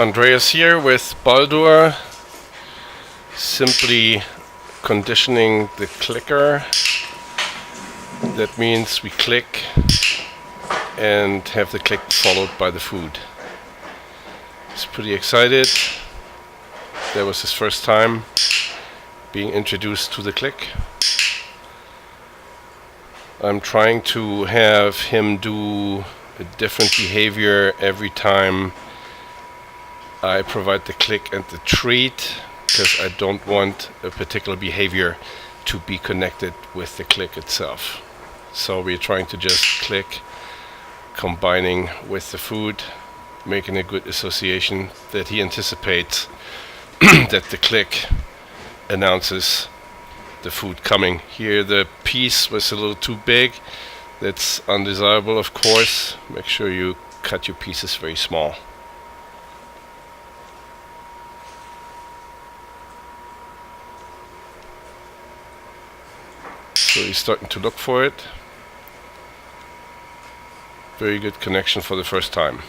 Andreas here with Baldur, simply conditioning the clicker. That means we click and have the click followed by the food. He's pretty excited. That was his first time being introduced to the click. I'm trying to have him do a different behavior every time I provide the click and the treat, because I don't want a particular behavior to be connected with the click itself. So we're trying to just click, combining with the food, making a good association that he anticipates that the click announces the food coming. Here the piece was a little too big. That's undesirable, of course. Make sure you cut your pieces very small. So he's starting to look for it. Very good connection for the first time.